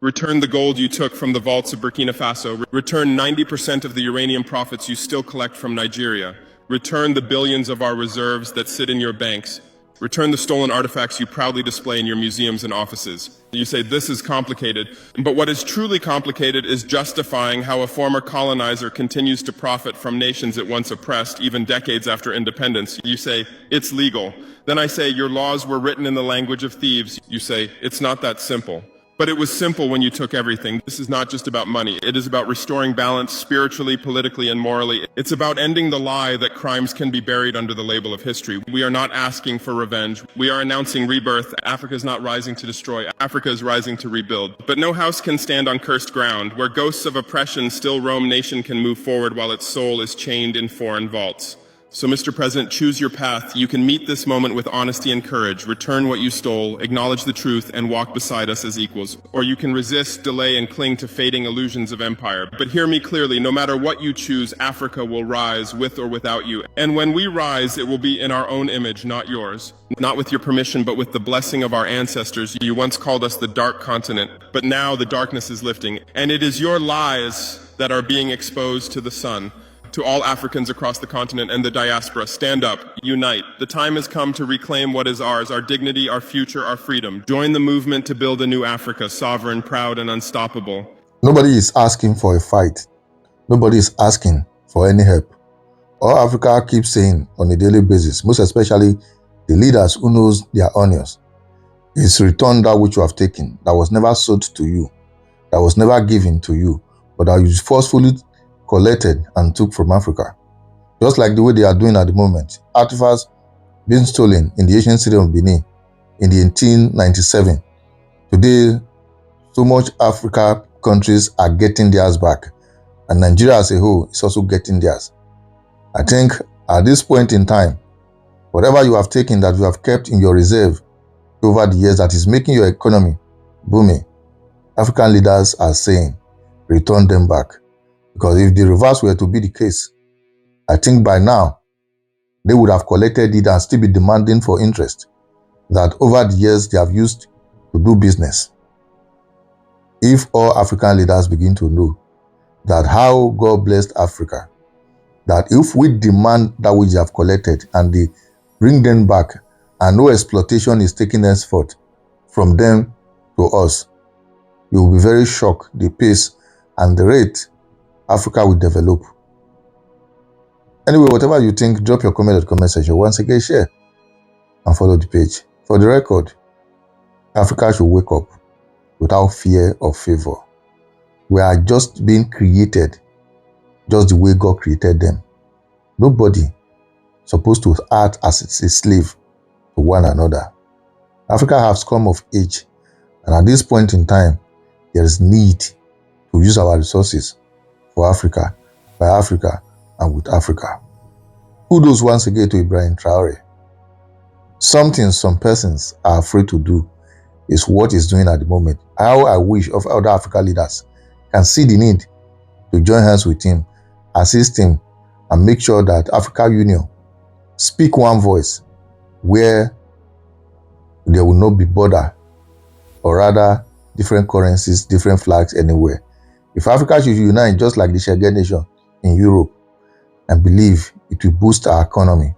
Return the gold you took from the vaults of Burkina Faso. Return 90% of the uranium profits you still collect from Nigeria. Return the billions of our reserves that sit in your banks. Return the stolen artifacts you proudly display in your museums and offices. You say this is complicated, but what is truly complicated is justifying how a former colonizer continues to profit from nations it once oppressed, even decades after independence. You say, it's legal. Then I say, your laws were written in the language of thieves. You say, it's not that simple. But it was simple when you took everything. This is not just about money. It is about restoring balance spiritually, politically, and morally. It's about ending the lie that crimes can be buried under the label of history. We are not asking for revenge. We are announcing rebirth. Africa is not rising to destroy. Africa is rising to rebuild. But no house can stand on cursed ground. Where ghosts of oppression still roam, nation can move forward while its soul is chained in foreign vaults. So, Mr. President, choose your path. You can meet this moment with honesty and courage, return what you stole, acknowledge the truth, and walk beside us as equals. Or you can resist, delay, and cling to fading illusions of empire. But hear me clearly, no matter what you choose, Africa will rise with or without you. And when we rise, it will be in our own image, not yours. Not with your permission, but with the blessing of our ancestors. You once called us the dark continent, but now the darkness is lifting. And it is your lies that are being exposed to the sun. To all Africans across the continent and the diaspora, stand up, unite. The time has come to reclaim what is ours, our dignity, our future, our freedom. Join the movement to build a new Africa, sovereign, proud, and unstoppable. Nobody is asking for a fight. Nobody is asking for any help. All Africa keeps saying on a daily basis, most especially the leaders who knows their onions, is return that which you have taken, that was never sold to you, that was never given to you, but that you forcefully collected and took from Africa. Just like the way they are doing at the moment. Artifacts being stolen in the ancient city of Benin in the 1897. Today, so much Africa countries are getting theirs back. And Nigeria as a whole is also getting theirs. I think at this point in time, whatever you have taken that you have kept in your reserve over the years that is making your economy booming, African leaders are saying, return them back. Because if the reverse were to be the case, I think by now, they would have collected it and still be demanding for interest that over the years they have used to do business. If all African leaders begin to know that how God blessed Africa, that if we demand that which they have collected and they bring them back and no exploitation is taken henceforth from them to us, you will be very shocked the pace and the rate Africa will develop. Anyway, whatever you think, drop your comment at the comment section. Once again, share and follow the page. For the record, Africa should wake up without fear or favor. We are just being created just the way God created them. Nobody supposed to act as a slave to one another. Africa has come of age, and at this point in time, there is need to use our resources for Africa, by Africa, and with Africa. Kudos once again to Ibrahim Traore. Something some persons are afraid to do is what he's doing at the moment. How I wish of other African leaders can see the need to join hands with him, assist him, and make sure that African Union speak one voice where there will not be border, or rather different currencies, different flags anywhere. If Africa should unite just like the Schengen nation in Europe, and believe it will boost our economy,